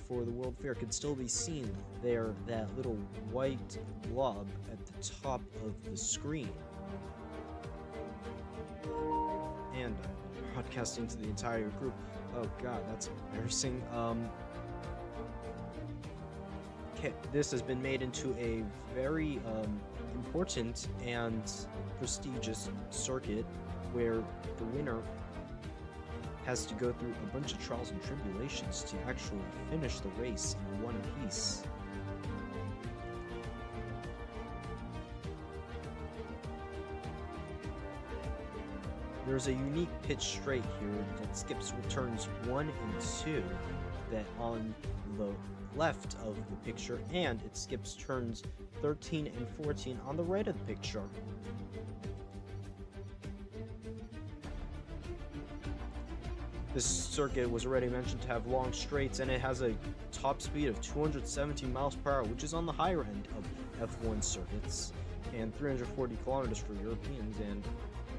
For the World Fair could still be seen there, that little white blob at the top of the screen. And broadcasting to the entire group. Oh god, that's embarrassing. Okay, this has been made into a very important and prestigious circuit where the winner has to go through a bunch of trials and tribulations to actually finish the race in one piece. There's a unique pitch straight here that skips turns 1 and 2 that on the left of the picture, and it skips turns 13 and 14 on the right of the picture. This circuit was already mentioned to have long straights, and it has a top speed of 217 miles per hour, which is on the higher end of F1 circuits. and 340 kilometers for Europeans and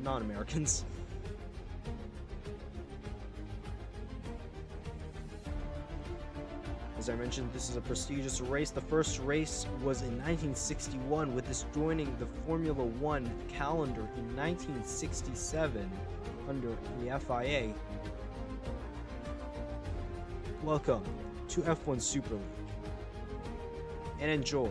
non-Americans. As I mentioned, this is a prestigious race. The first race was in 1961, with this joining the Formula One calendar in 1967 under the FIA. Welcome to F1 Super League, and enjoy.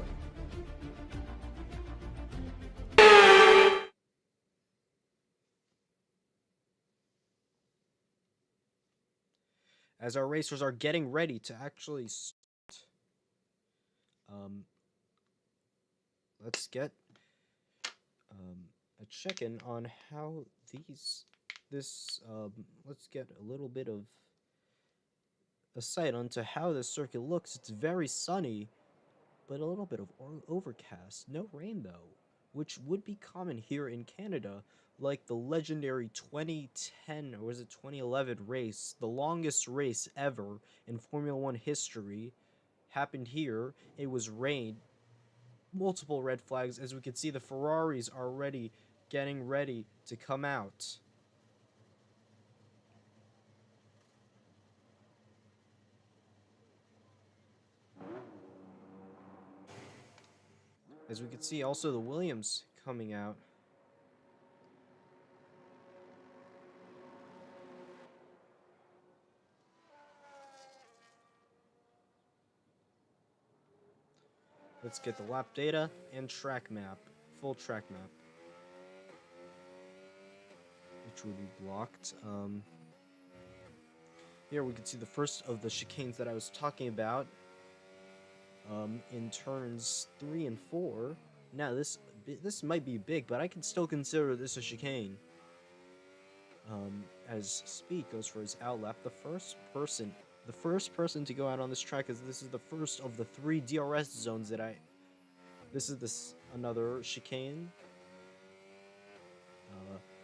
As our racers are getting ready to actually start, let's get a check-in on how let's get a little bit of a sight onto how this circuit looks. It's very sunny, but a little bit of overcast. No rain though, which would be common here in Canada, like the legendary 2010 or was it 2011 race, the longest race ever in Formula One history, happened here. It was rain, multiple red flags. As we can see, the Ferraris are already getting ready to come out. As we can see, also the Williams coming out. Let's get the lap data and track map, full track map, which will be blocked. Here we can see the first of the chicanes that I was talking about in turns 3 and 4. Now this might be big, but I can still consider this a chicane. As Speed goes for his outlap, the first person to go out on this track, is this is the first of the 3 DRS zones that this is another chicane.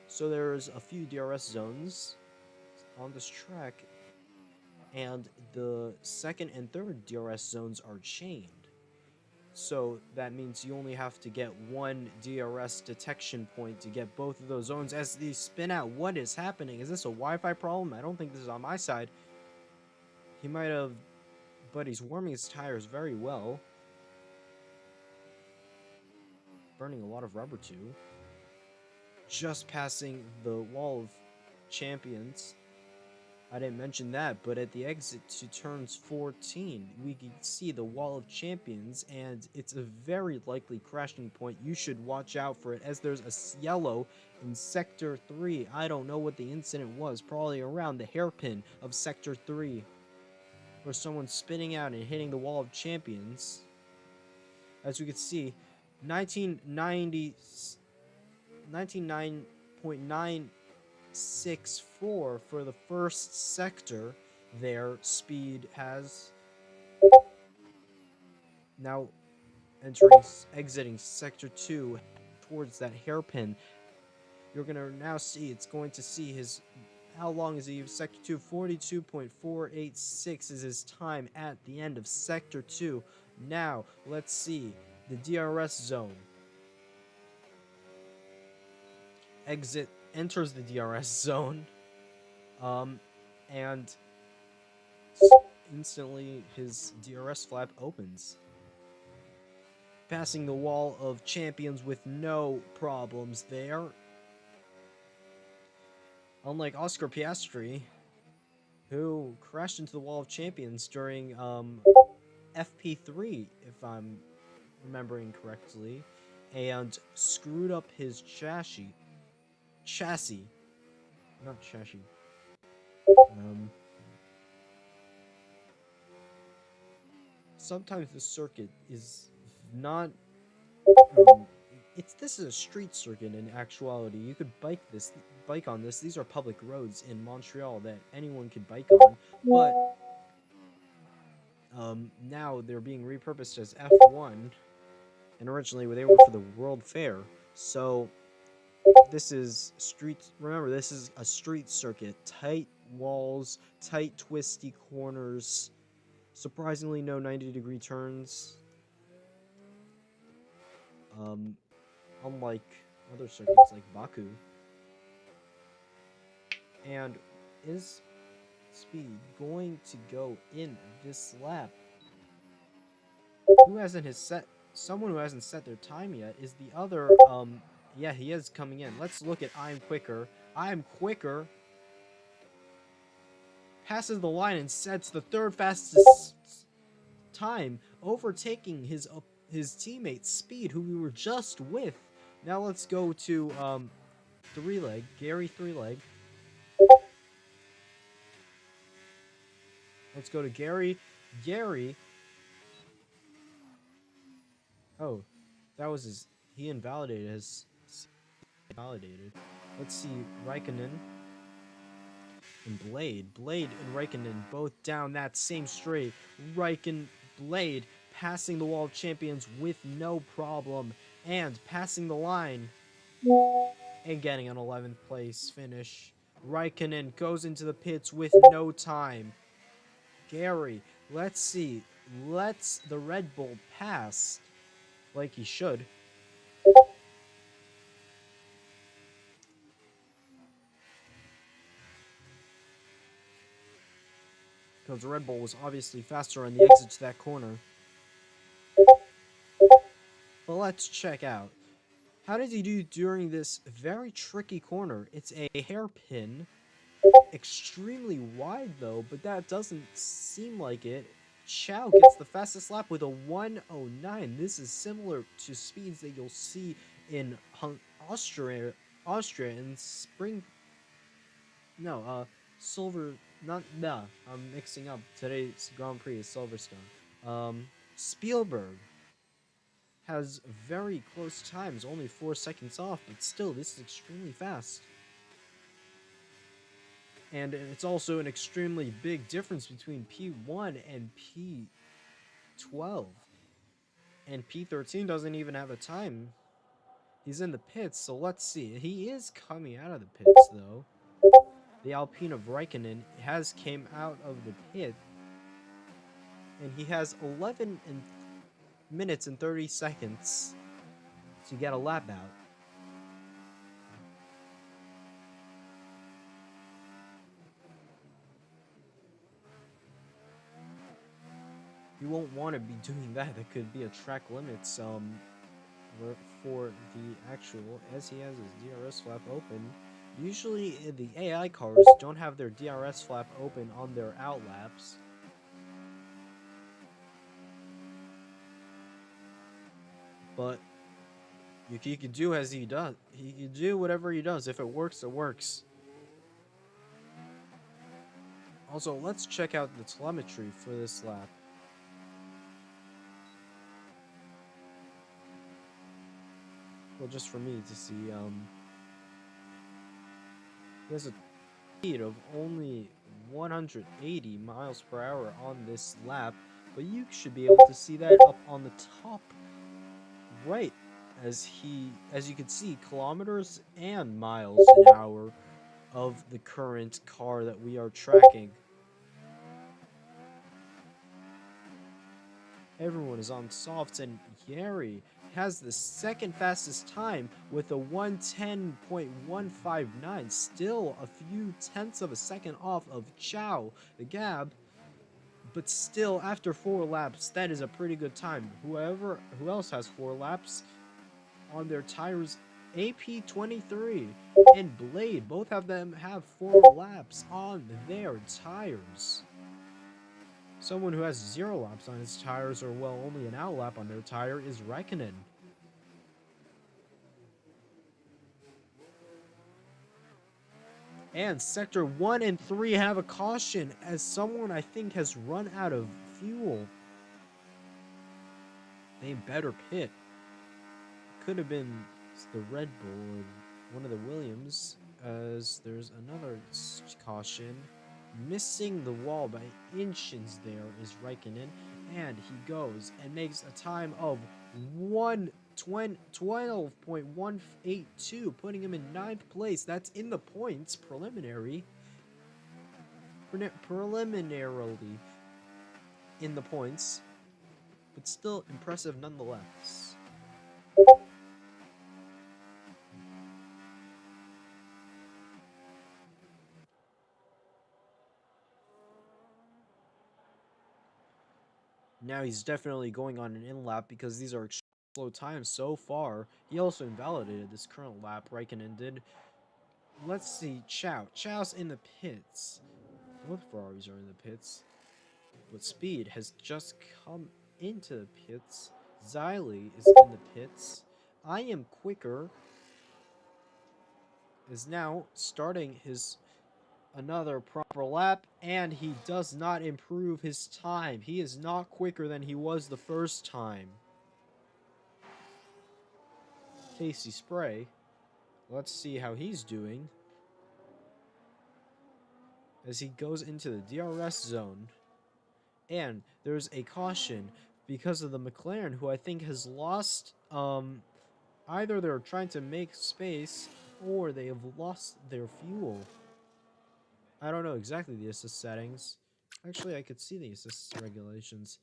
So there's a few DRS zones on this track, and the second and third DRS zones are chained. So that means you only have to get one DRS detection point to get both of those zones. As these spin out, what is happening? Is this a Wi-Fi problem? I don't think this is on my side. He might have, but he's warming his tires very well. Burning a lot of rubber too. Just passing the wall of champions. I didn't mention that, but at the exit to turns 14, we can see the wall of champions, and it's a very likely crashing point. You should watch out for it, as there's a yellow in Sector 3. I don't know what the incident was, probably around the hairpin of Sector 3, where someone's spinning out and hitting the wall of champions. As we can see, 99.964 for the first sector there. Speed has now exiting Sector 2 towards that hairpin. You're gonna now see, it's going to see his, how long is he? Sector 2, 42.486 is his time at the end of Sector 2. Now, let's see the DRS zone. Enters the DRS zone, and instantly his DRS flap opens, passing the wall of champions with no problems there. Unlike Oscar Piastri, who crashed into the wall of champions during FP3, if I'm remembering correctly, and screwed up his chassis. Not chassis. Sometimes the circuit is not. This is a street circuit in actuality. You could bike on this. These are public roads in Montreal that anyone could bike on, but now they're being repurposed as F1, and originally they were for the World Fair. So this is remember, this is a street circuit. Tight walls, tight twisty corners, surprisingly no 90-degree turns. unlike other circuits like Baku. And is Speed going to go in this lap? Who hasn't set? Someone who hasn't set their time yet is the other. Yeah, he is coming in. Let's look at I'm quicker. I'm quicker. Passes the line and sets the third fastest time, overtaking his teammate Speed, who we were just with. Now let's go to Three Leg, Gary Three Leg. Let's go to Gary. Gary. Oh, that was his. He invalidated his. Invalidated. Let's see. Raikkonen and Blade. Blade and Raikkonen both down that same straight. Blade passing the wall of champions with no problem. And passing the line. And getting an 11th place finish. Raikkonen goes into the pits with no time. Gary, let's see. Let's the Red Bull pass like he should. Because the Red Bull was obviously faster on the exit to that corner. But let's check out. How does he do during this very tricky corner? It's a hairpin. Extremely wide though, but that doesn't seem like it. Chow gets the fastest lap with a 1:09. This is similar to speeds that you'll see in Austria and I'm mixing up. Today's Grand Prix is Silverstone. Spielberg has very close times, only 4 seconds off, but still, this is extremely fast. And it's also an extremely big difference between P1 and P12. And P13 doesn't even have a time. He's in the pits, so let's see. He is coming out of the pits, though. The Alpine of Raikkonen has came out of the pit. And he has 11 minutes and 30 seconds to get a lap out. You won't want to be doing that. That could be a track limits for the actual, as he has his DRS flap open. Usually the AI cars don't have their DRS flap open on their outlaps. But he can do as he does. He can do whatever he does. If it works, it works. Also, let's check out the telemetry for this lap. Well, just for me to see, he has a speed of only 180 miles per hour on this lap, but you should be able to see that up on the top right, as you can see, kilometers and miles an hour of the current car that we are tracking. Everyone is on softs, and Gary has the second fastest time with a 1:10.159, still a few tenths of a second off of Chow, the Gab, but still, after 4 laps, that is a pretty good time. Who else has 4 laps on their tires? AP23 and Blade, both of them have 4 laps on their tires. Someone who has 0 laps on his tires, or well, only an out lap on their tire, is Raikkonen. And Sector 1 and 3 have a caution, as someone I think has run out of fuel. They better pit. Could have been the Red Bull or one of the Williams, as there's another caution. Missing the wall by inches there is Raikkonen, and he goes and makes a time of 12.182, putting him in 9th place. That's in the points preliminarily in the points, but still impressive nonetheless. Now he's definitely going on an in lap because these are extremely slow times so far. He also invalidated this current lap, Raikkonen did. Let's see, Chow's in the pits. Both Ferraris are in the pits. But Speed has just come into the pits. Xylee is in the pits. I Am Quicker is now starting his another proper lap, and he does not improve his time. He is not quicker than he was the first time. Casey Spray, let's see how he's doing as he goes into the DRS zone. And there's a caution because of the McLaren, who I think has lost, either they're trying to make space or they have lost their fuel. I don't know exactly the assist settings. Actually, I could see the assist regulations.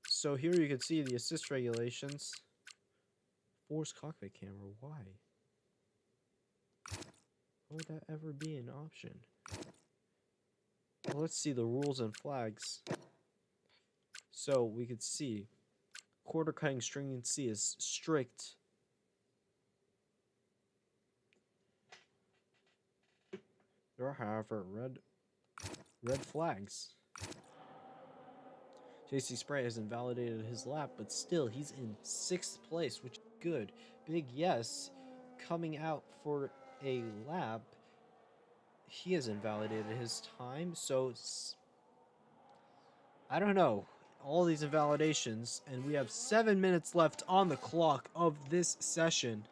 So here you can see the assist regulations. Force cockpit camera, why? Why would that ever be an option? Well, let's see the rules and flags. So we could see quarter cutting stringency is strict. There are, however, red flags. JC Spray has invalidated his lap, but still he's in 6th place, which is good. Big Yes coming out for a lap. He has invalidated his time, so I don't know. All these invalidations, and we have 7 minutes left on the clock of this session.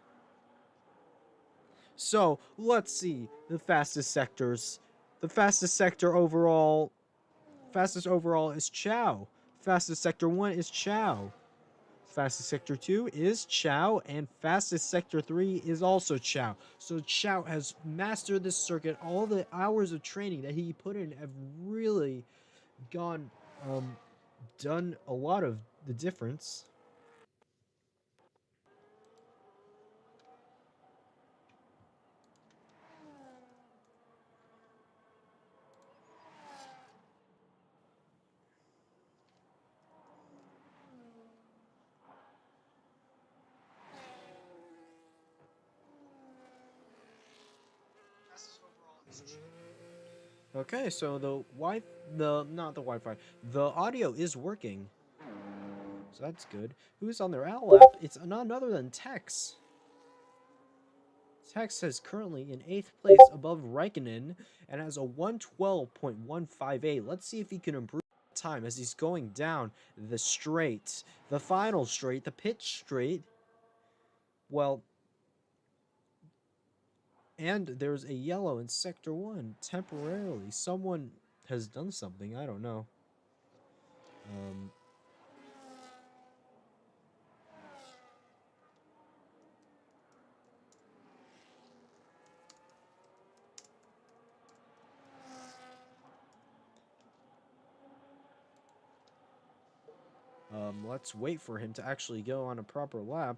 So let's see the fastest sectors. The fastest sector overall, fastest overall is Chow. Fastest sector 1 is Chow. Fastest sector 2 is Chow, and fastest sector 3 is also Chow. So Chow has mastered this circuit. All the hours of training that he put in have really gone, done a lot of the difference. Okay, so the audio is working. So that's good. Who's on their out lap? It's none other than Tex. Tex is currently in 8th place above Raikkonen and has a 112.158. Let's see if he can improve time as he's going down the straight. The final straight, the pit straight. Well, and there's a yellow in Sector 1 temporarily. Someone has done something, I don't know. Let's wait for him to actually go on a proper lap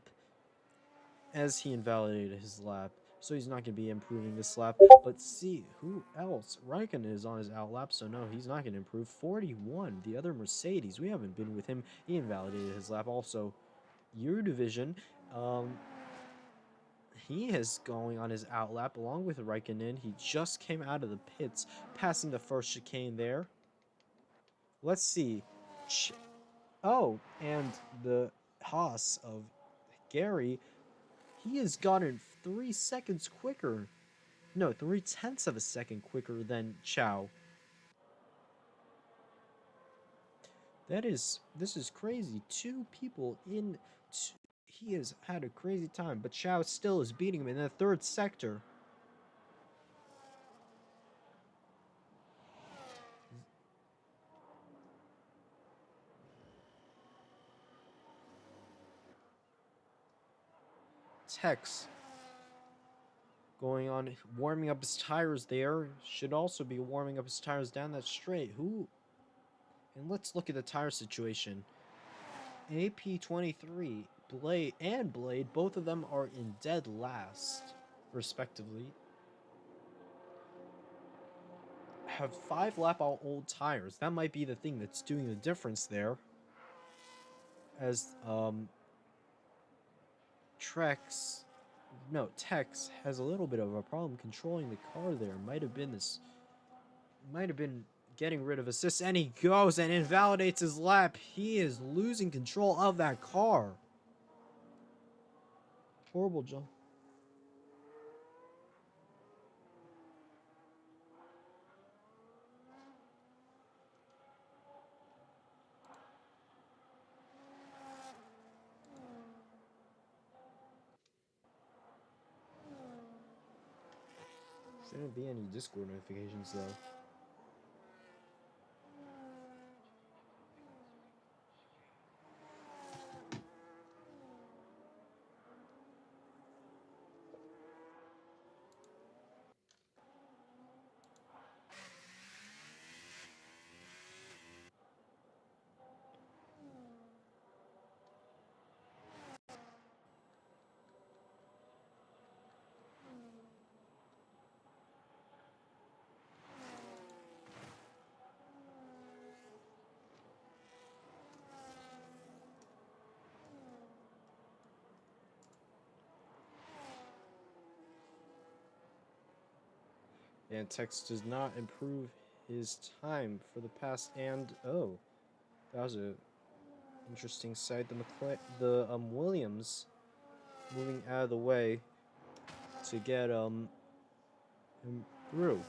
as he invalidated his lap. So he's not going to be improving this lap. But see, who else? Raikkonen is on his out lap, so no, he's not going to improve. 41, the other Mercedes. We haven't been with him. He invalidated his lap. Also, Eurodivision, he is going on his out lap along with Raikkonen. He just came out of the pits, passing the first chicane there. Let's see. Oh, and the Haas of Gary, he has gotten 3 seconds quicker. No, 3/10 of a second quicker than Chow. This is crazy. 2 people in, he has had a crazy time, but Chow still is beating him in the 3rd sector. Tex going on, warming up his tires there. Should also be warming up his tires down that straight. Who? And let's look at the tire situation. AP23, Blade, both of them are in dead last, respectively. have 5 lap-old tires. That might be the thing that's doing the difference there. As, Tex has a little bit of a problem controlling the car there. Might have been getting rid of assists, and he goes and invalidates his lap. He is losing control of that car. Horrible jump. Shouldn't be any Discord notifications though. And Tex does not improve his time for the past, and oh, that was a interesting sight. The Williams moving out of the way to get him through.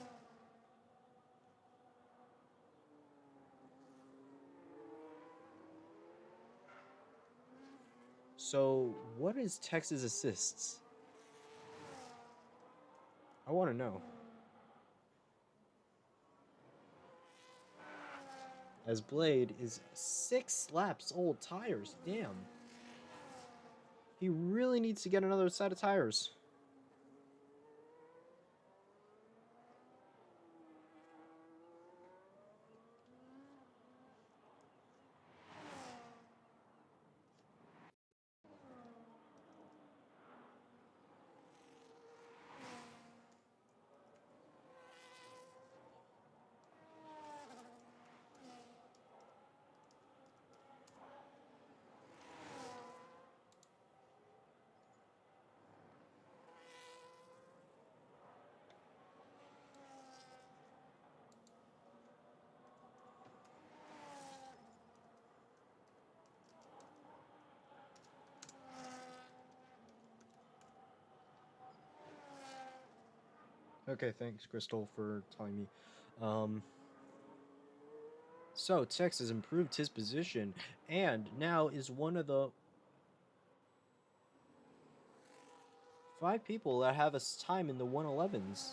So, what is Tex's assists? I want to know. As Blade is 6 laps old tires. Damn. He really needs to get another set of tires. Okay, thanks, Crystal, for telling me. So, Tex has improved his position, and now is one of the 5 people that have a time in the 111s.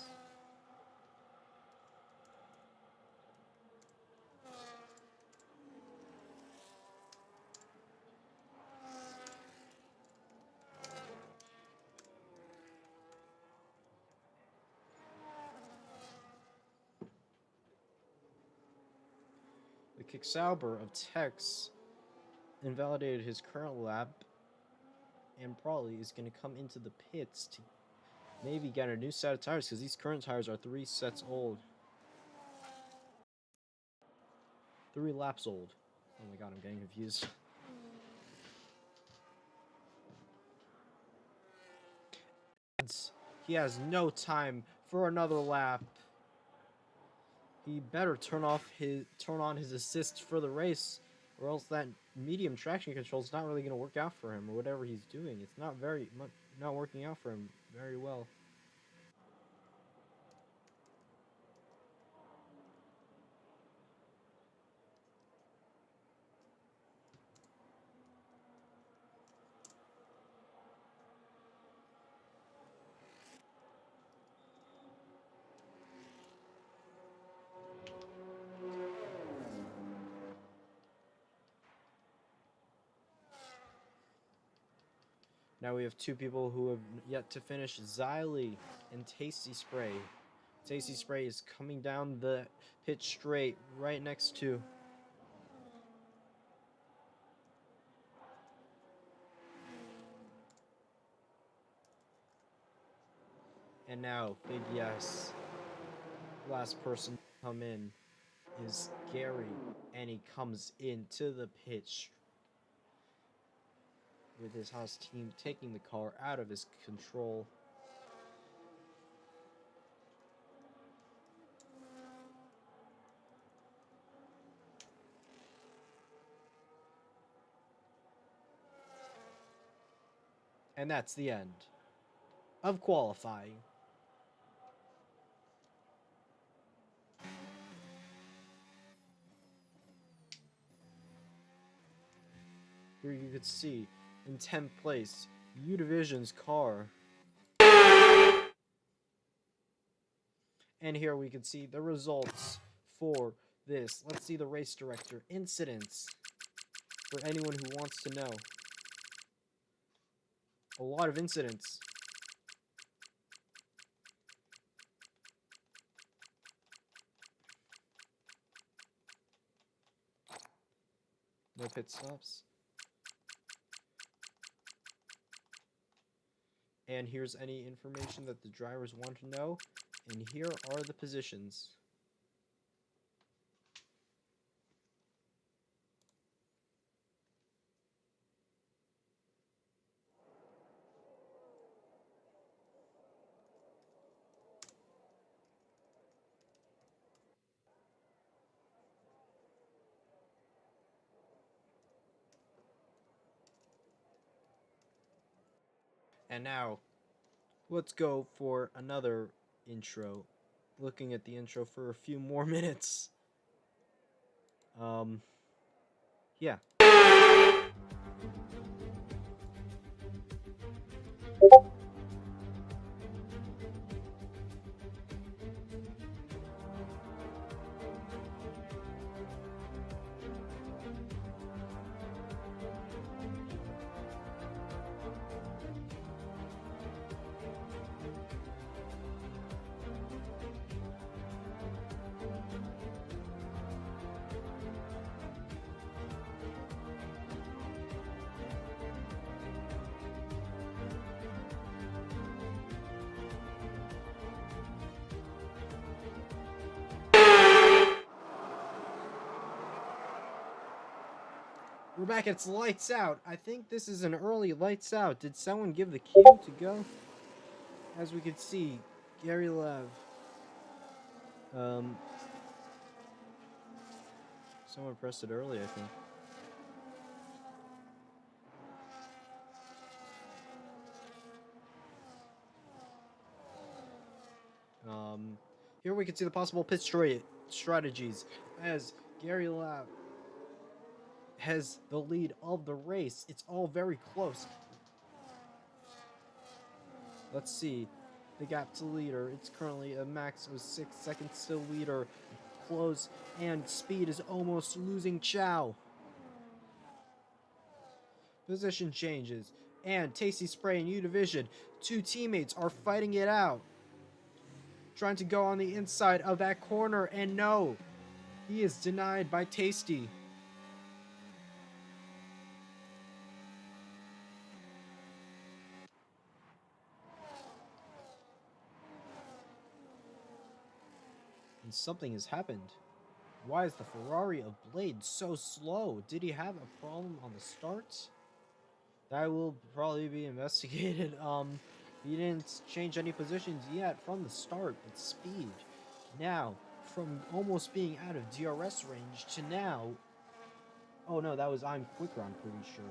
The Kicksauber of Tex invalidated his current lap and probably is going to come into the pits to maybe get a new set of tires, because these current tires are 3 sets old. 3 laps old. Oh my god, I'm getting confused. He has no time for another lap. He better turn on his assist for the race, or else that medium traction control is not really going to work out for him, or whatever he's doing. It's not working out for him very well. Now we have 2 people who have yet to finish, Xylee and Tasty Spray. Tasty Spray is coming down the pit straight right next to. And now, Big Yes. Last person. come in is Gary, and he comes into the pitch with his Haas team taking the car out of his control. And that's the end of qualifying. Here you can see in 10th place, U-Division's car. And here we can see the results for this. Let's see the race director. Incidents. For anyone who wants to know. A lot of incidents. No pit stops. And here's any information that the drivers want to know. And here are the positions. And now, let's go for another intro. Looking at the intro for a few more minutes. Yeah. We're back, it's lights out. I think this is an early lights out. Did someone give the cue to go? As we can see, Gary Lev. Someone pressed it early, I think. Here we can see the possible pit strategies as Gary Lev has the lead of the race. It's all very close. Let's see the gap to leader. It's currently a max of 6 seconds to leader. Close, and speed is almost losing Chow. Position changes, and Tasty Spray and U-Division, two teammates are fighting it out. Trying to go on the inside of that corner, and no, he is denied by Tasty. And something has happened. Why is the Ferrari of Blade so slow? Did he have a problem on the start? That will probably be investigated. He didn't change any positions yet from the start, but speed. Now, from almost being out of DRS range to now... Oh no, that was I'm Quicker, I'm pretty sure.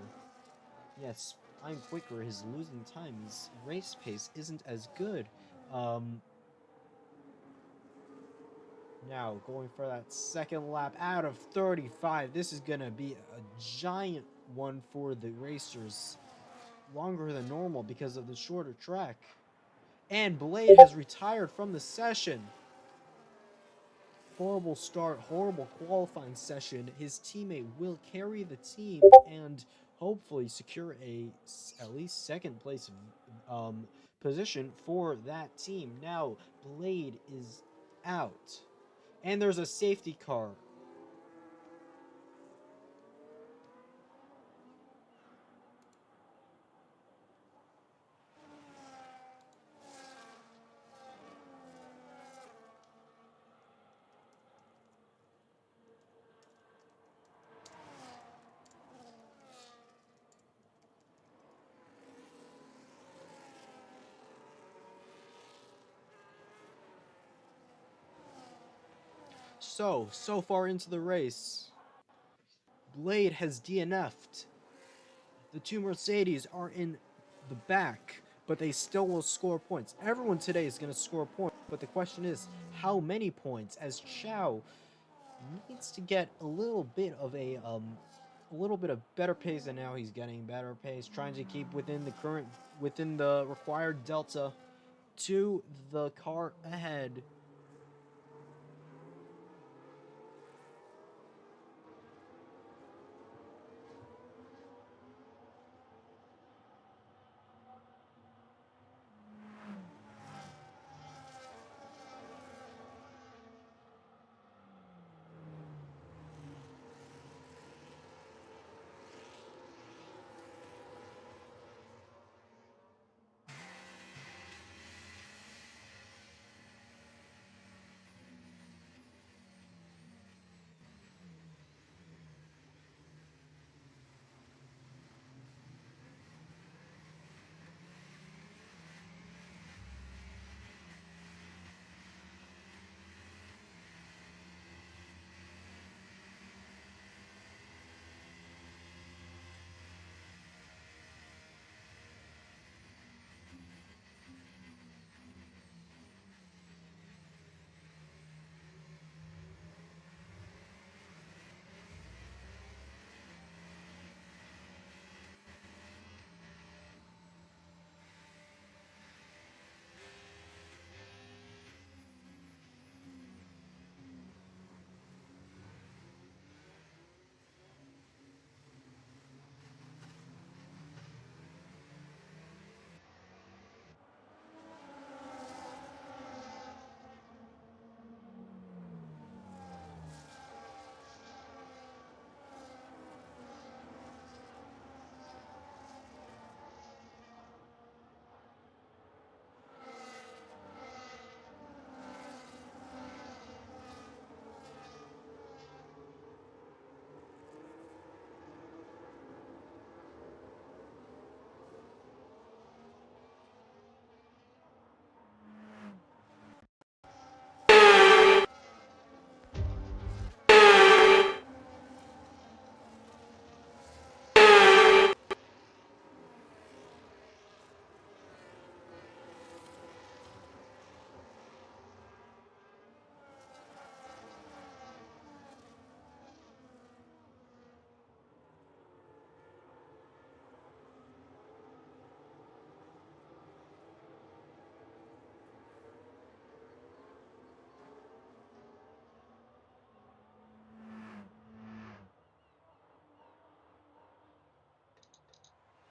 Yes, I'm Quicker, his losing time, his race pace isn't as good. Now, going for that second lap out of 35. This is going to be a giant one for the racers. Longer than normal because of the shorter track. And Blade has retired from the session. Horrible start, horrible qualifying session. His teammate will carry the team and hopefully secure at least second place position for that team. Now, Blade is out. And there's a safety car. So far into the race, Blade has DNF'd. The two Mercedes are in the back, but they still will score points. Everyone today is going to score points, but the question is, how many points? As Chow needs to get a little bit of better pace, and now he's getting better pace, trying to keep within the required delta to the car ahead.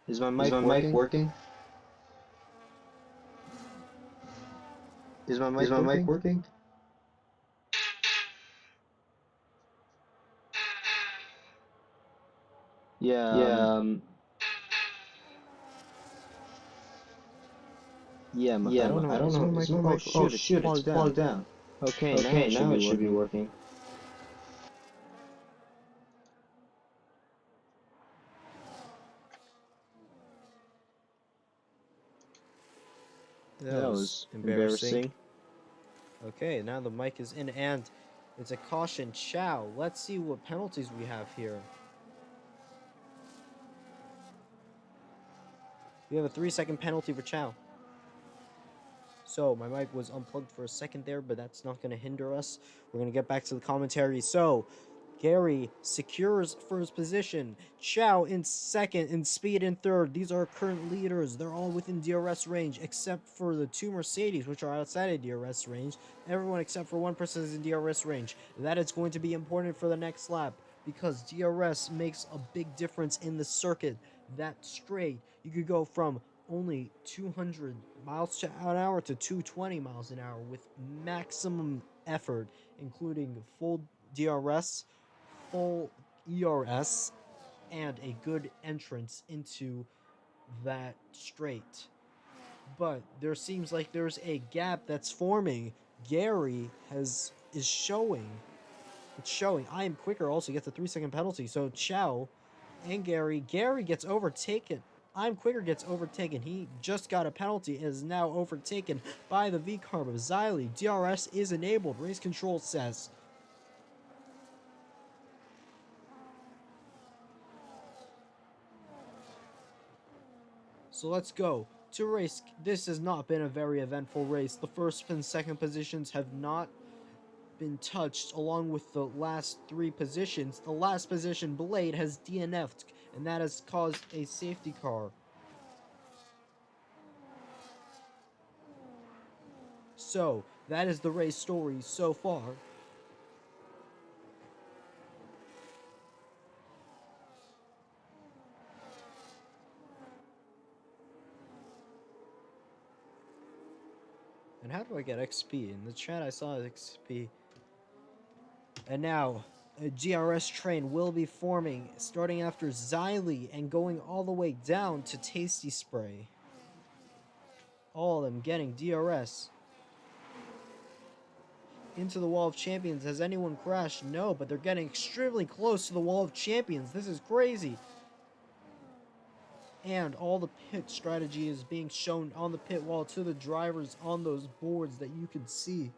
Is my Is mic my mic working? working? Is my Is mic my mic working? working? Yeah, Yeah, I don't know. I don't Is my know. mic? Is my Oh mic? Oh shoot, it's shoot, it's plugged down. plugged down. Okay, now Okay, it should now be it should be working. working. That That was was embarrassing. embarrassing. Okay, now the mic is in, and it's a caution. Chow. Let's see what penalties we have here. We have a 3-second penalty for Chow. So, my mic was unplugged for a second there, but that's not going to hinder us. We're going to get back to the commentary. So, Gary secures first position. Chow in second, and Speed in third. These are current leaders. They're all within DRS range, except for the two Mercedes, which are outside of DRS range. Everyone except for one person is in DRS range. That is going to be important for the next lap, because DRS makes a big difference in the circuit. That straight, you could go from only 200 miles an hour to 220 miles an hour with maximum effort, including full DRS, full ERS, and a good entrance into that straight. But there seems like there's a gap that's forming. Gary is showing. It's showing. I am quicker also gets a 3-second penalty. So Chow and Gary gets overtaken. I'm quicker gets overtaken. He just got a penalty and is now overtaken by the V-Carb of Xylee. DRS is enabled. Race control says So let's go to race. This has not been a very eventful race. The first and second positions have not been touched, along with the last 3 positions. The last position, Blade, has DNF'd, and that has caused a safety car. So, that is the race story so far. And how do I get XP? In the chat I saw XP. And now, a GRS train will be forming, starting after Xylee and going all the way down to Tasty Spray. All of them getting DRS. Into the Wall of Champions. Has anyone crashed? No, but they're getting extremely close to the Wall of Champions. This is crazy. And all the pit strategy is being shown on the pit wall to the drivers on those boards that you can see.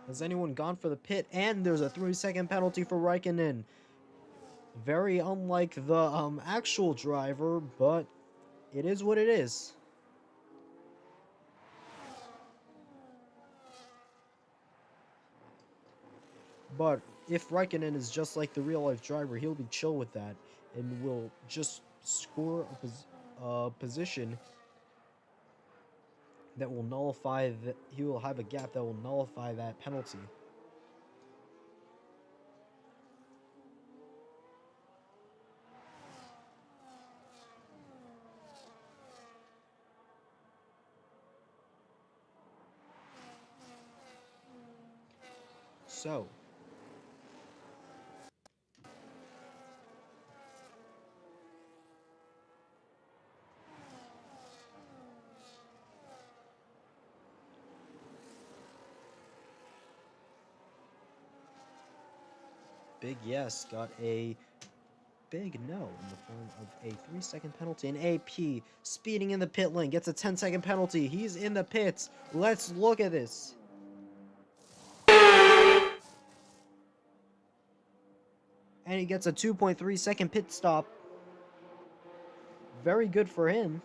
Has anyone gone for the pit? And there's a 3-second penalty for Raikkonen. Very unlike the actual driver, but it is what it is. But if Raikkonen is just like the real-life driver, he'll be chill with that and will just score a position that will nullify that. He will have a gap that will nullify that penalty. So, Big Yes got a big no in the form of a 3-second penalty. And AP speeding in the pit lane gets a 10-second penalty. He's in the pits. Let's look at this. And he gets a 2.3-second pit stop. Very good for him.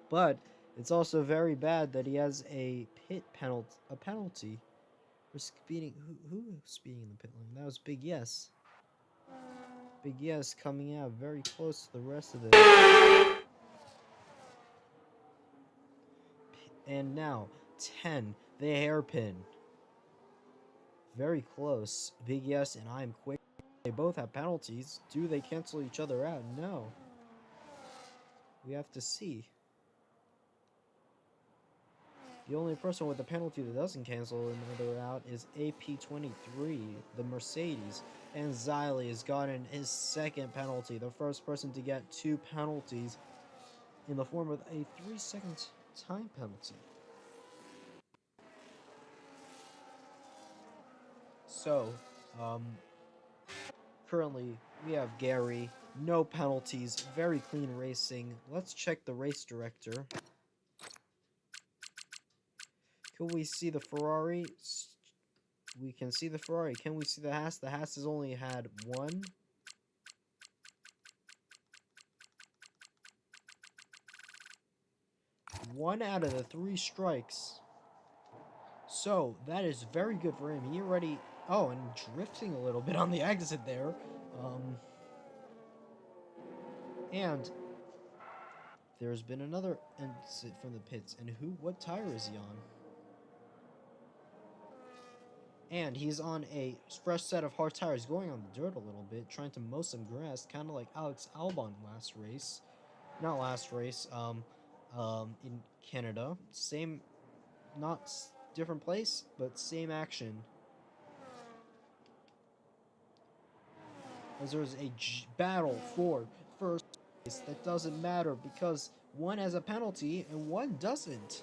But it's also very bad that he has a penalty for speeding. Who was speeding in the pit lane? That was Big Yes. Big Yes coming out very close to the rest of it. And now 10, the hairpin. Very close. Big Yes and I'm Quick. They both have penalties. Do they cancel each other out? No. We have to see. The only person with a penalty that doesn't cancel another out is AP23, the Mercedes. And Xylee has gotten his 2nd penalty. The first person to get 2 penalties in the form of a 3-second time penalty. So, currently we have Gary, no penalties, very clean racing. Let's check the race director. Can we see the Ferrari? We can see the Ferrari. Can we see the Haas? The Haas has only had 1 out of the 3 strikes. So, that is very good for him. He already... Oh, and drifting a little bit on the exit there. And there's been another exit from the pits. And what tire is he on? And he's on a fresh set of hard tires, going on the dirt a little bit, trying to mow some grass, kind of like Alex Albon last race. Not last race, in Canada. Same, not different place, but same action. As there's a battle for first place that doesn't matter because one has a penalty and one doesn't.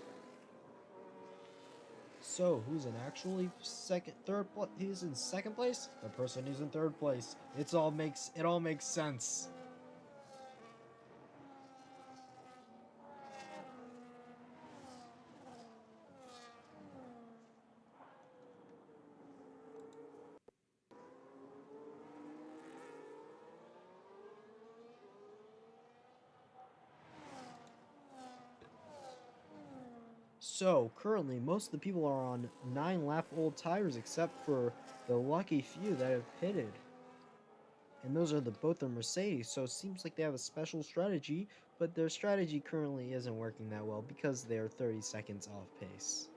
So, who's in actually he's in 2nd place? The person who's in 3rd place. It all makes sense. So, currently, most of the people are on 9-lap-old tires except for the lucky few that have pitted. And those are both the Mercedes, so it seems like they have a special strategy, but their strategy currently isn't working that well because they're 30 seconds off pace.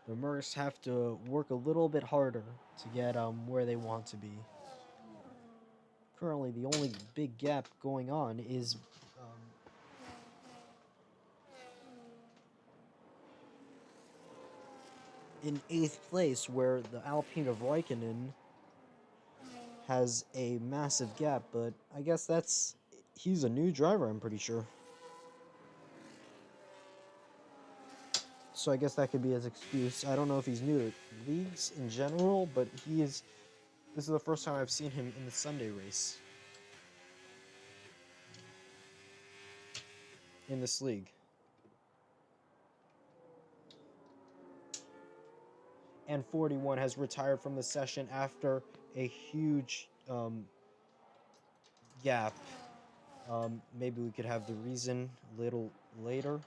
The Mercs have to work a little bit harder to get where they want to be. Currently, the only big gap going on is in 8th place, where the Alpine of Raikkonen has a massive gap, but I guess he's a new driver, I'm pretty sure. So I guess that could be his excuse. I don't know if he's new to leagues in general, but this is the first time I've seen him in the Sunday race in this league. And 41 has retired from the session after a huge gap. Maybe we could have the reason a little later.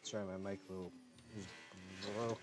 Sorry, my mic is broke.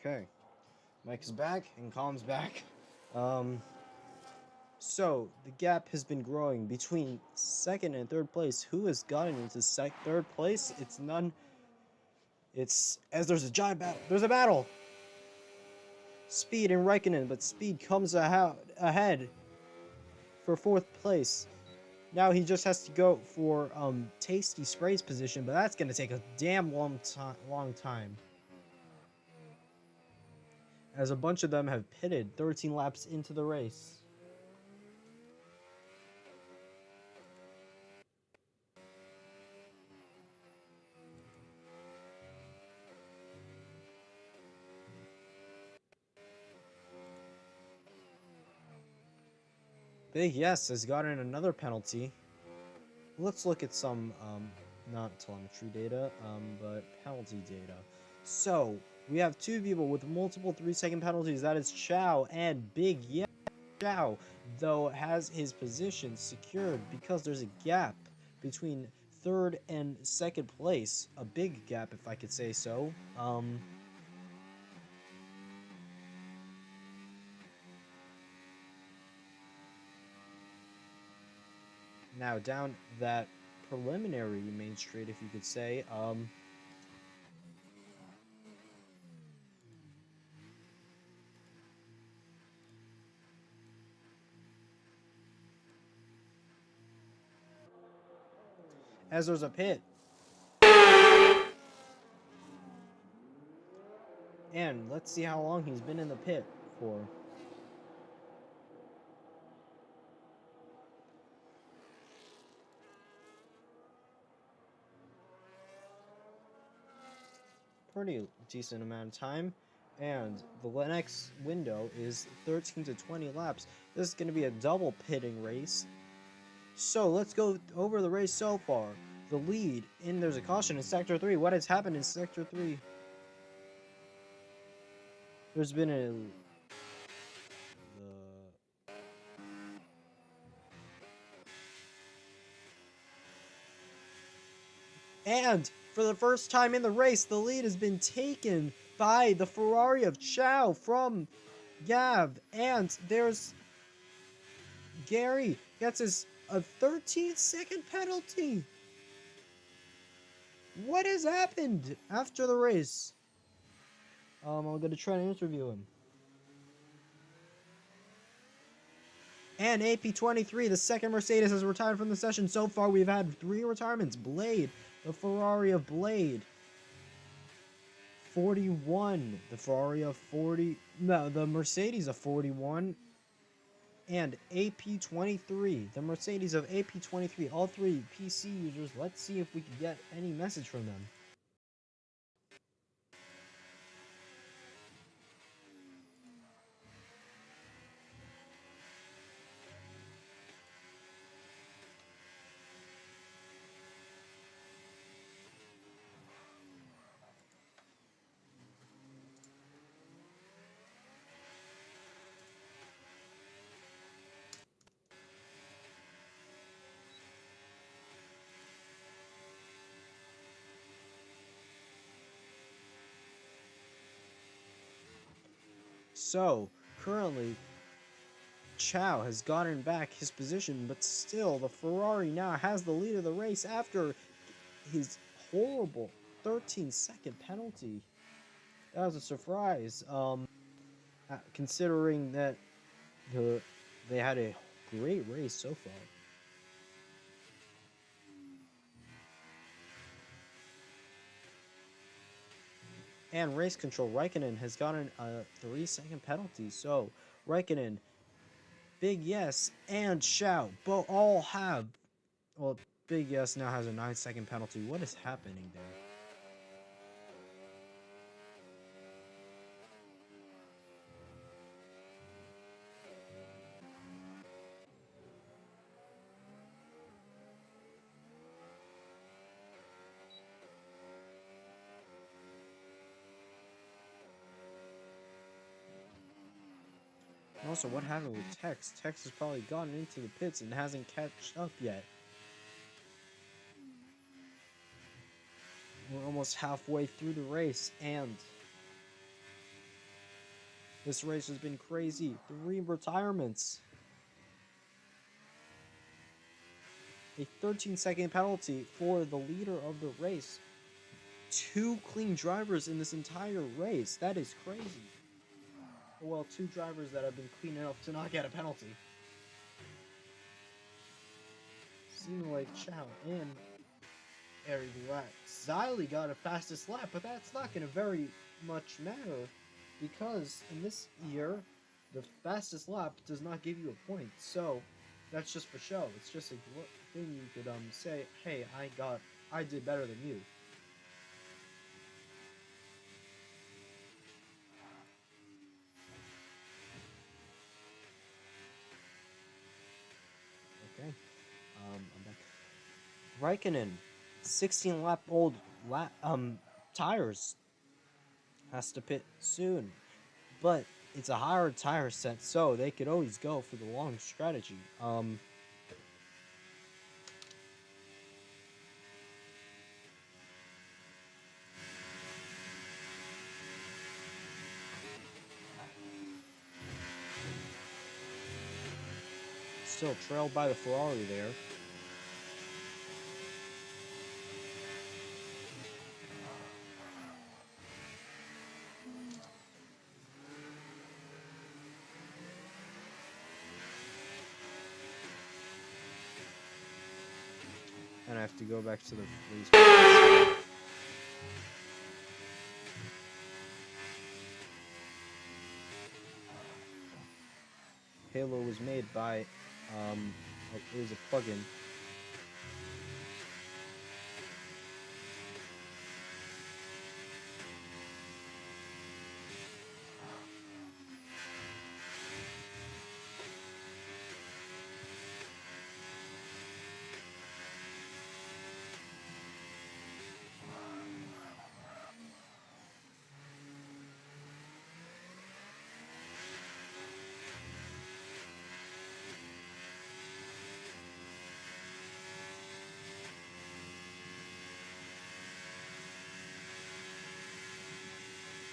Okay, Mike's back and Calm's back. So the gap has been growing between second and third place. Who has gotten into third place? It's none. It's as there's a giant battle. There's a battle. Speed and Raikkonen, but Speed comes ahead for fourth place. Now he just has to go for Tasty Spray's position, but that's gonna take a damn long time. As a bunch of them have pitted 13 laps into the race. Big Yes has gotten another penalty. Let's look at some, not telemetry data, but penalty data. So, we have two people with multiple 3-second penalties. That is Chow and Big Yes. Chow, though, has his position secured because there's a gap between third and second place. A big gap, if I could say so. Now, down that preliminary main straight, if you could say, as there's a pit. And let's see how long he's been in the pit for. Pretty decent amount of time. And the next window is 13 to 20 laps. This is going to be a double pitting race. So let's go over the race so far. The lead, and there's a caution in Sector 3. What has happened in Sector 3? There's been And for the first time in the race, the lead has been taken by the Ferrari of Chow from Gav. And there's Gary gets a 13-second penalty. What has happened after the race? I'm going to try to interview him. And AP23, the second Mercedes, has retired from the session. So far, we've had 3 retirements. Blade, the Ferrari of Blade. 41, the Ferrari of 40. No, the Mercedes of 41. And AP23, the Mercedes of AP23. All 3 PC users. Let's see if we can get any message from them. So, currently, Chow has gotten back his position, but still, the Ferrari now has the lead of the race after his horrible 13-second penalty. That was a surprise, considering that they had a great race so far. And race control, Raikkonen has gotten a 3-second penalty. So, Raikkonen, Big Yes, and Chow both all have... Well, Big Yes now has a 9-second penalty. What is happening there? Also, what happened with Tex? Tex has probably gotten into the pits and hasn't catched up yet. We're almost halfway through the race, and this race has been crazy. 3 retirements. A 13-second penalty for the leader of the race. 2 clean drivers in this entire race. That is crazy. Well, 2 drivers that have been clean enough to not get a penalty. Seemed like Chow and Eric Xiley got a fastest lap, but that's not going to very much matter because in this year, the fastest lap does not give you a point. So that's just for show. It's just a thing you could say, hey, I did better than you. Okay, I'm back. Raikkonen, 16-lap-old tires, has to pit soon, but it's a higher tire set, so they could always go for the long strategy. Still trailed by the Ferrari there. And I have to go back to the race. Halo was made by, it was a plugin.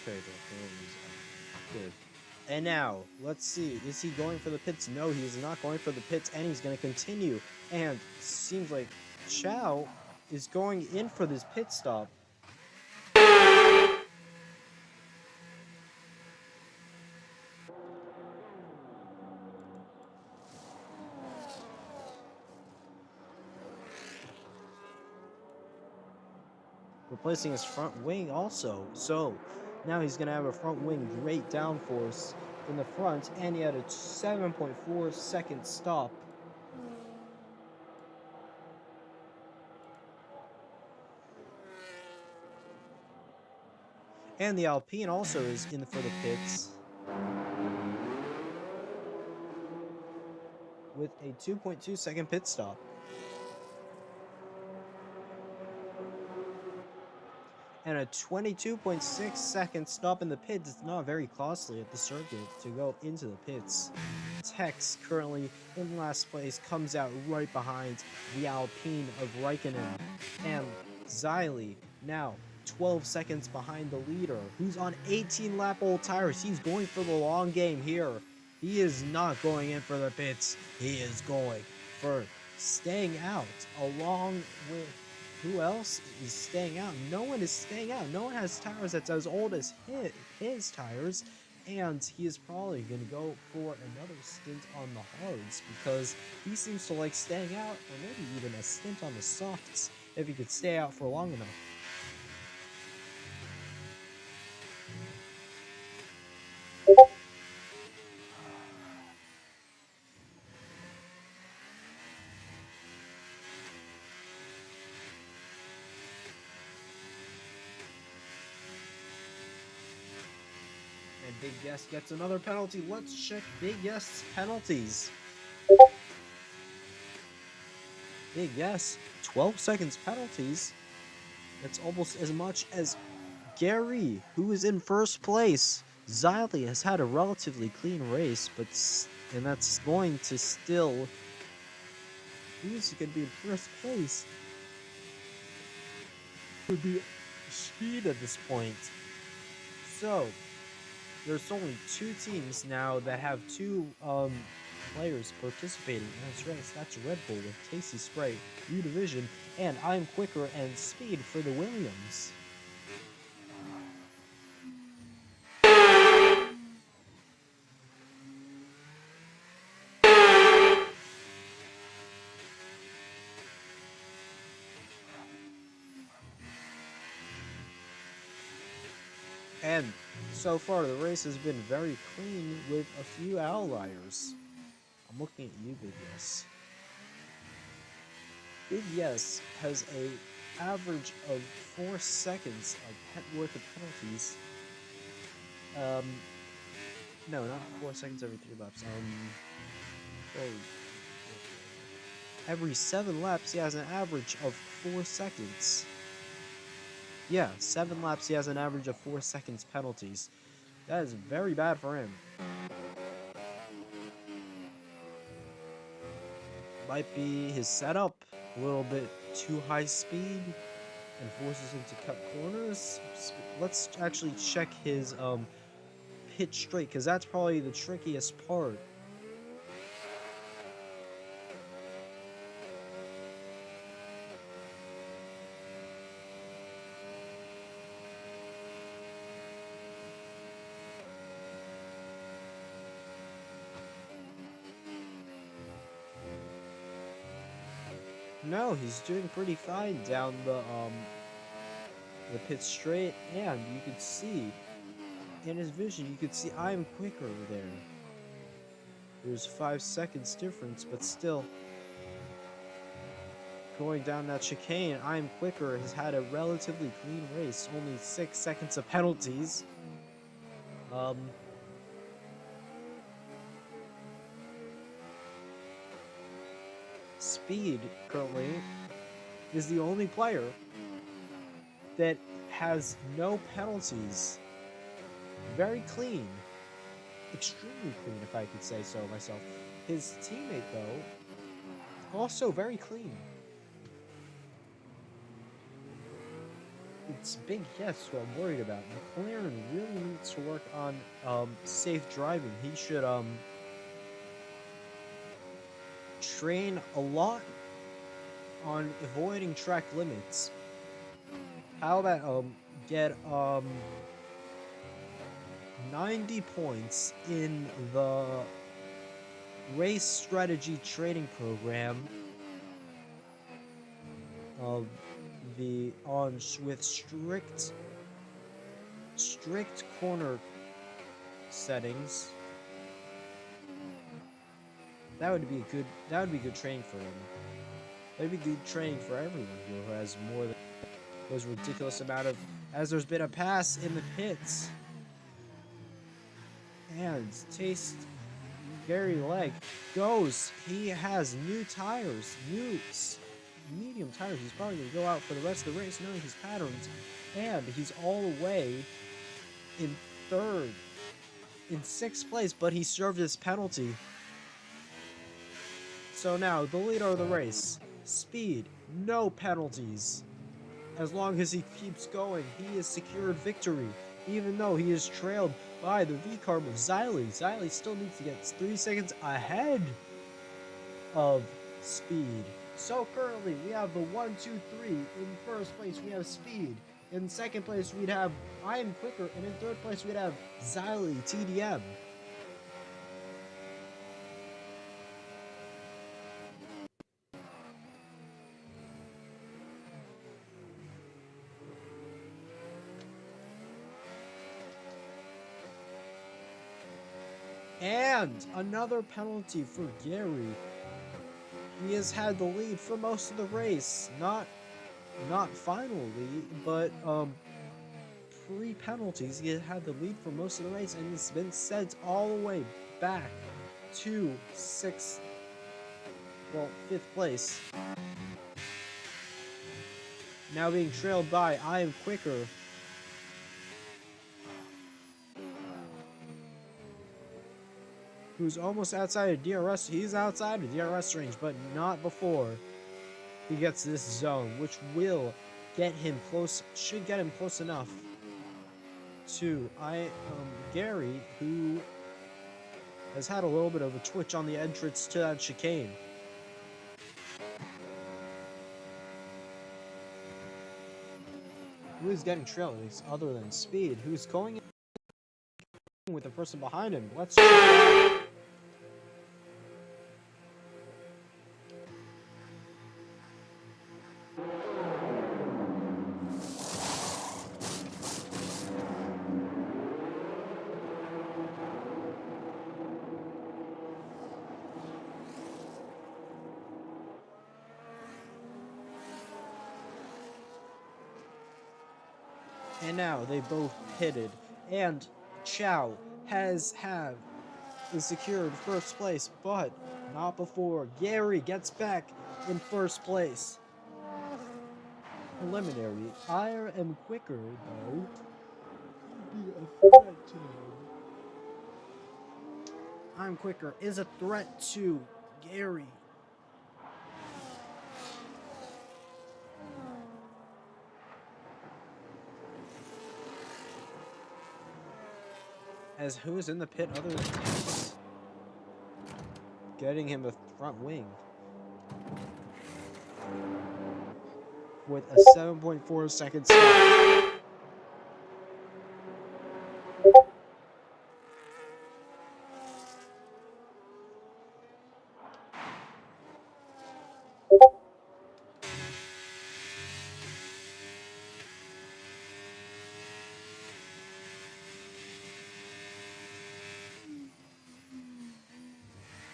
Okay, that was good. And now, let's see. Is he going for the pits? No, he is not going for the pits, and he's going to continue. And seems like Chow is going in for this pit stop. Replacing his front wing also. So, now he's going to have a front wing great downforce in the front, and he had a 7.4 second stop. And the Alpine also is in for the pits with a 2.2 second pit stop. And a 22.6 second stop in the pits is not very costly at the circuit to go into the pits. Tex, currently in last place, comes out right behind the Alpine of Raikkonen. And Xylee, now 12 seconds behind the leader, who's on 18 lap old tires. He's going for the long game here. He is not going in for the pits. He is going for staying out along with... Who else is staying out? No one is staying out. No one has tires that's as old as his tires. And he is probably going to go for another stint on the hards because he seems to like staying out, or maybe even a stint on the softs if he could stay out for long enough. And Big Yes gets another penalty. Let's check Big Yes penalties. Big Yes, 12 seconds penalties. That's almost as much as Gary, who is in first place. Xylee has had a relatively clean race, and that's going to still... Who's going to be in first place? Would be Speed at this point. So, there's only two teams now that have two players participating in this race. That's Red Bull with Casey Spray, U Division, and I'm Quicker and Speed for the Williams. And so far, the race has been very clean with a few outliers. I'm looking at you, Big Yes. Big Yes has a average of 4 seconds worth of penalties. No, not 4 seconds every 3 laps. Every 7 laps, he has an average of 4 seconds. Yeah, 7 laps, he has an average of 4 seconds penalties. That is very bad for him. Might be his setup, a little bit too high speed, and forces him to cut corners. Let's actually check his pit straight, because that's probably the trickiest part. No, he's doing pretty fine down the pit straight, and you could see in his vision, you could see I'm quicker there. There's 5 seconds difference, but still going down that chicane, I'm quicker has had a relatively clean race, only 6 seconds of penalties. Speed currently is the only player that has no penalties. Very clean. Extremely clean, if I could say so myself. His teammate, though, also very clean. it's Big Yes who I'm worried about. McLaren really needs to work on safe driving. He should train a lot on avoiding track limits. How about get 90 points in the race strategy training program of the with strict corner settings. That would be good training for him. That'd be good training for everyone who has more than those ridiculous amount of, as there's been a pass in the pits. And taste Gary Legg goes. He has new tires, medium tires. He's probably going to go out for the rest of the race knowing his patterns. And he's all the way in sixth place, but he served his penalty. So now, the leader of the race, Speed, no penalties. As long as he keeps going, he has secured victory, even though he is trailed by the V-Carb of Xylee. Xylee still needs to get 3 seconds ahead of Speed. So currently, we have the 1, 2, 3. In first place, we have Speed. In second place, we'd have I Am Quicker. And in third place, we'd have Xylee TDM. And another penalty for Gary. He has had the lead for most of the race. Not finally, but pre-penalties. He had the lead for most of the race, and it's been sent all the way back to fifth place. Now being trailed by I Am Quicker. Who's almost outside of DRS. He's outside of DRS range, but not before he gets this zone, which will get him close, should get him close enough to Gary, who has had a little bit of a twitch on the entrance to that chicane. Who is getting trailed other than Speed, who's going in with the person behind him? Let's check. And now they both pitted, and Chow is secured first place, but not before Gary gets back in first place. Preliminary. I Am Quicker, though, be a threat to him. I'm Quicker is a threat to Gary. As who is in the pit other than Tanks? Getting him a front wing. With a 7.4 second stop.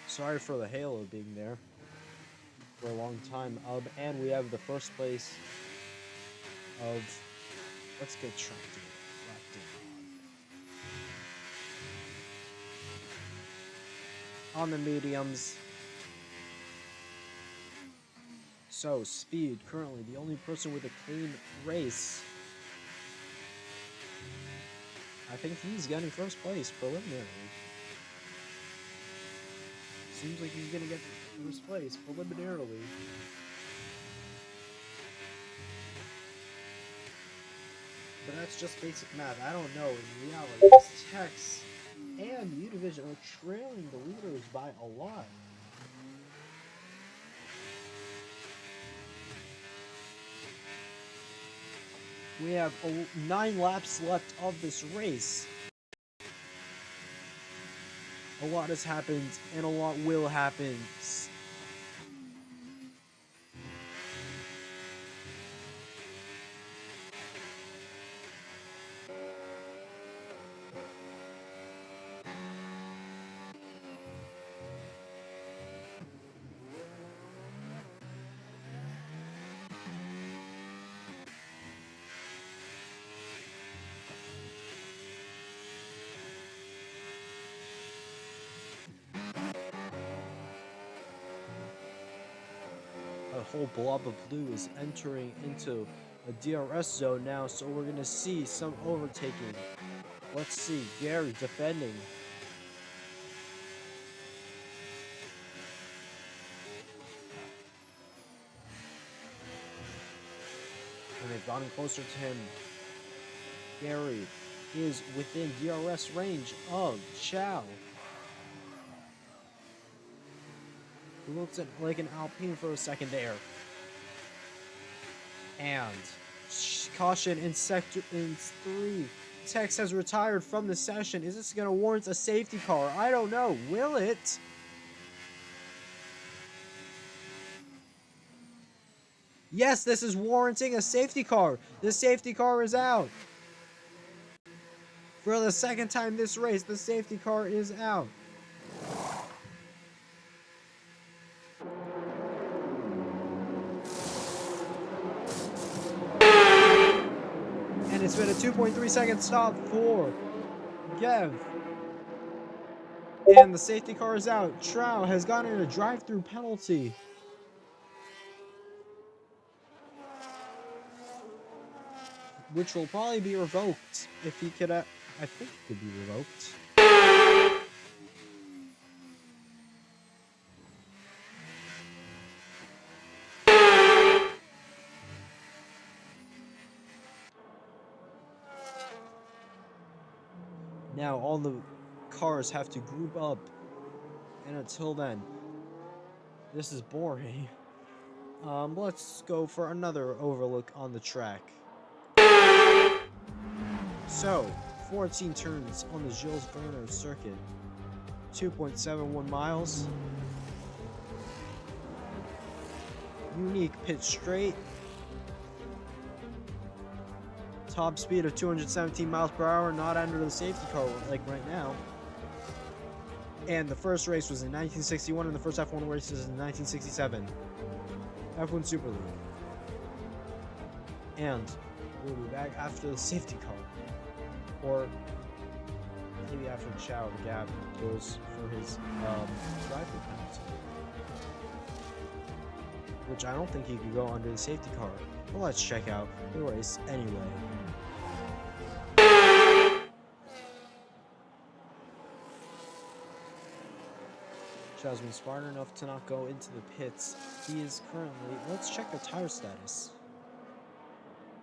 Sorry for the halo being there for a long time. And we have the first place of, let's get tracked on the mediums. So Speed currently the only person with a clean race. I think he's getting first place preliminary. Seems like he's gonna get first place preliminarily. but that's just basic math. I don't know. In reality, Tex and Univision are trailing the leaders by a lot. We have 9 laps left of this race. A lot has happened, and a lot will happen. A whole blob of blue is entering into a DRS zone now, so we're going to see some overtaking. Let's see, Gary defending. And they've gotten closer to him. Gary is within DRS range of Chow. He looks like an Alpine for a second there. And caution in sector 3. Tex has retired from the session. Is this going to warrant a safety car? I don't know. Will it? Yes, this is warranting a safety car. The safety car is out. For the second time this race, the safety car is out. And it's been a 2.3 second stop for Gev. And the safety car is out. Trow has gotten a drive-through penalty. Which will probably be revoked if he could, I think it could be revoked. Now all the cars have to group up, and until then, this is boring. Let's go for another overlook on the track. So, 14 turns on the Jules Verne circuit, 2.71 miles, unique pit straight, top speed of 217 miles per hour, not under the safety car like right now. And the first race was in 1961, and the first F1 race was in 1967. F1 Super League. And we'll be back after the safety car. Or maybe after Chow the Gap goes for his driver penalty. Which I don't think he could go under the safety car. But let's check out the race anyway. Chow's been smart enough to not go into the pits. He is currently... Let's check the tire status.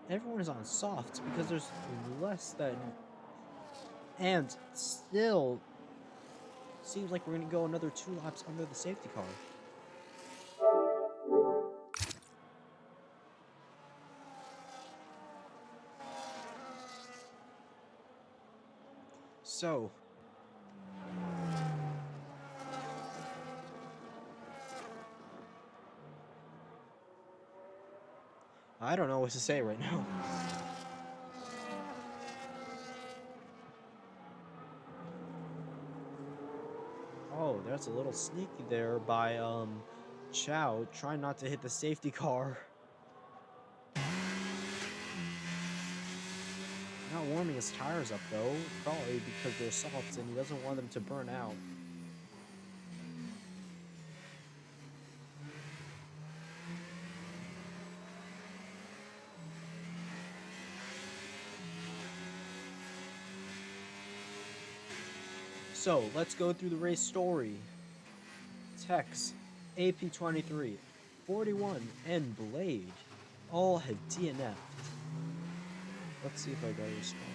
Everyone is on softs because there's less than... And still... Seems like we're going to go another 2 laps under the safety car. So... I don't know what to say right now. Oh, that's a little sneaky there by Chow, trying not to hit the safety car. Not warming his tires up though, probably because they're soft and he doesn't want them to burn out. So, let's go through the race story. Tex, AP23, 41, and Blade all had DNF'd. Let's see if I got a response.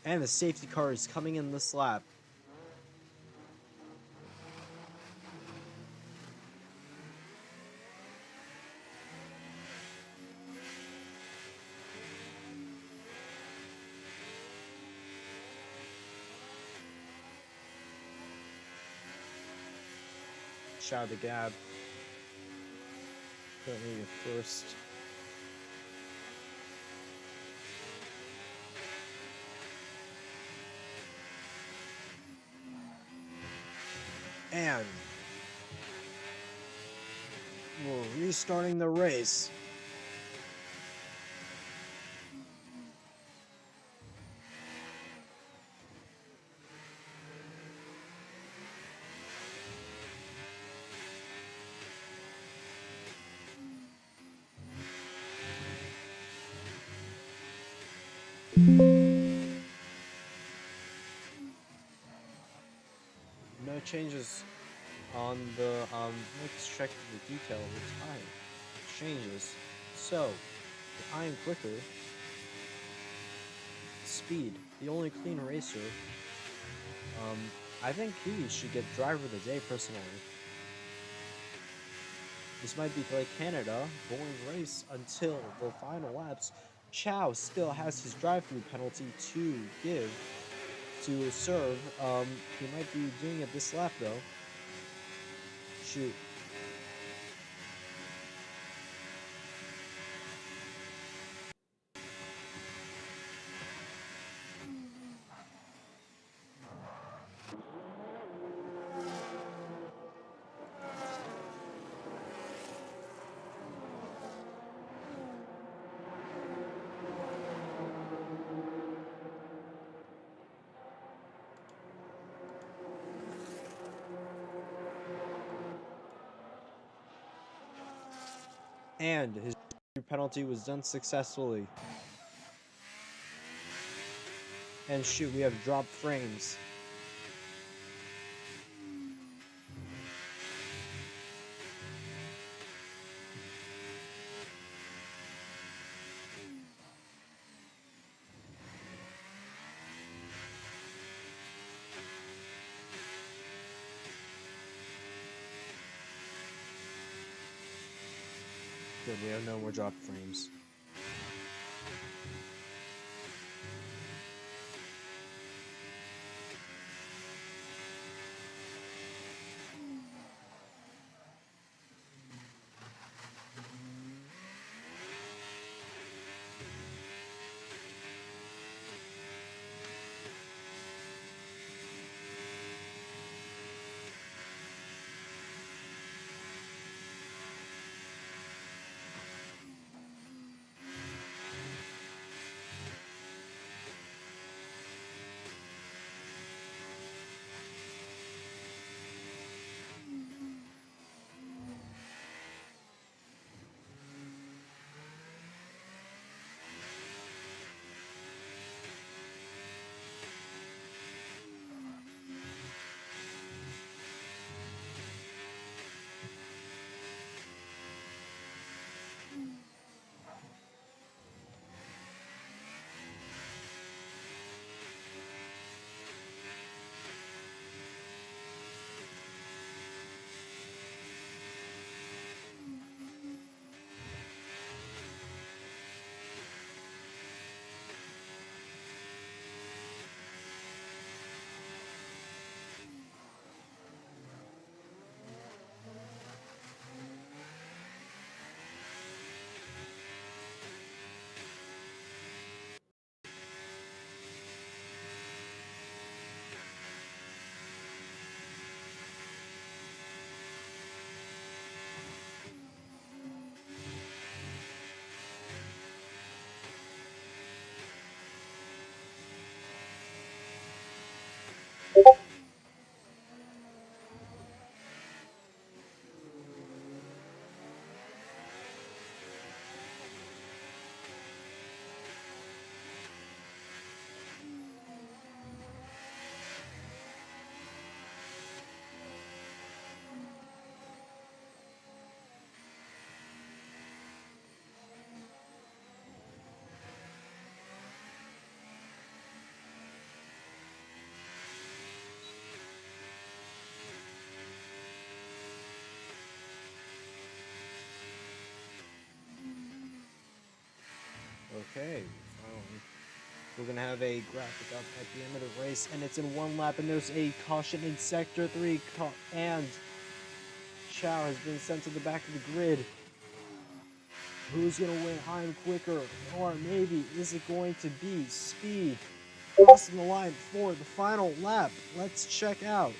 And the safety car is coming in this lap. Shout out to Gab. Currently first. And we're restarting the race. No changes on the let's check the detail of the time changes. So I am quicker. Speed, the only clean racer. I think he should get driver of the day personally. This might be like Canada, boring race until the final laps. Chow still has his drive-through penalty to give to serve. He might be doing it this lap though. Shoot. And his penalty was done successfully. And shoot, we have dropped frames. Good, we have no more dropped frames. Okay, we're gonna have a graphic up at the end of the race, and it's in 1 lap, and there's a caution in Sector 3, and Chow has been sent to the back of the grid. Who's gonna win? I'm quicker, or maybe is it going to be Speed crossing the line for the final lap? Let's check out.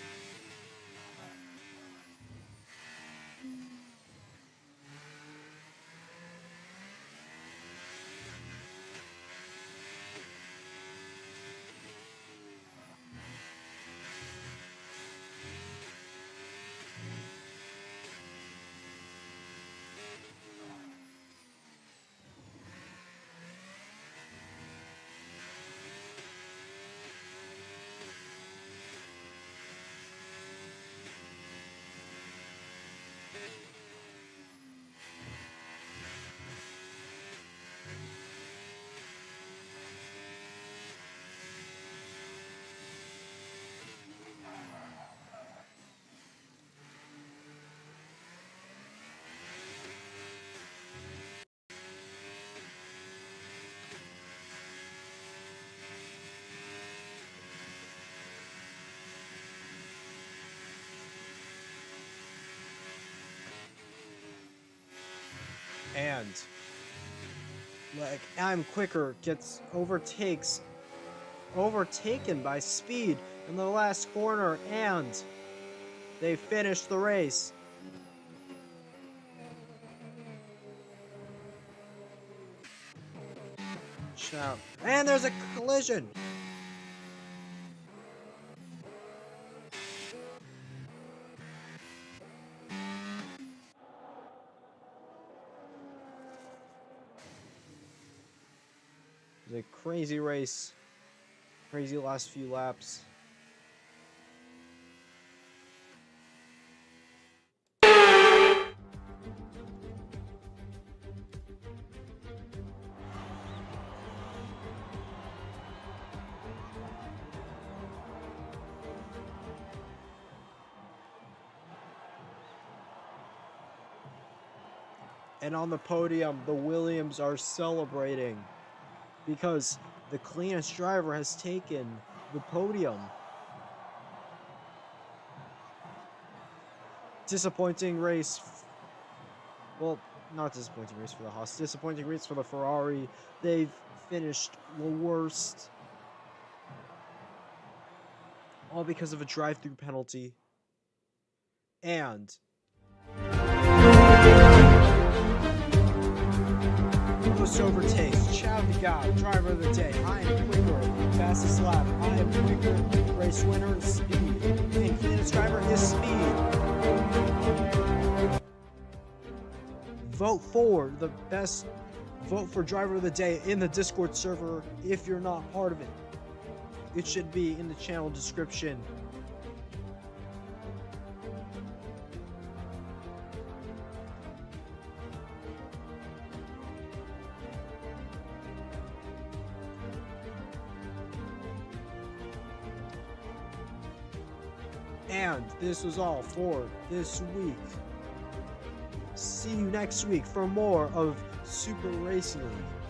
And like I'm quicker gets overtaken by Speed in the last corner, and they finish the race. Shout. And there's a collision. It was a crazy race. Crazy last few laps. And on the podium, the Williams are celebrating because the cleanest driver has taken the podium. Disappointing race. Well, not disappointing race for the Haas. Disappointing race for the Ferrari. They've finished the worst. All because of a drive-through penalty. And most overtakes. Chow the guy, driver of the day. I am quicker. Fastest lap. I am quicker. Race winner, Speed. And cleanest driver is Speed. Vote for the best. Vote for driver of the day in the Discord server if you're not part of it. It should be in the channel description. And this was all for this week. See you next week for more of Super Racing League.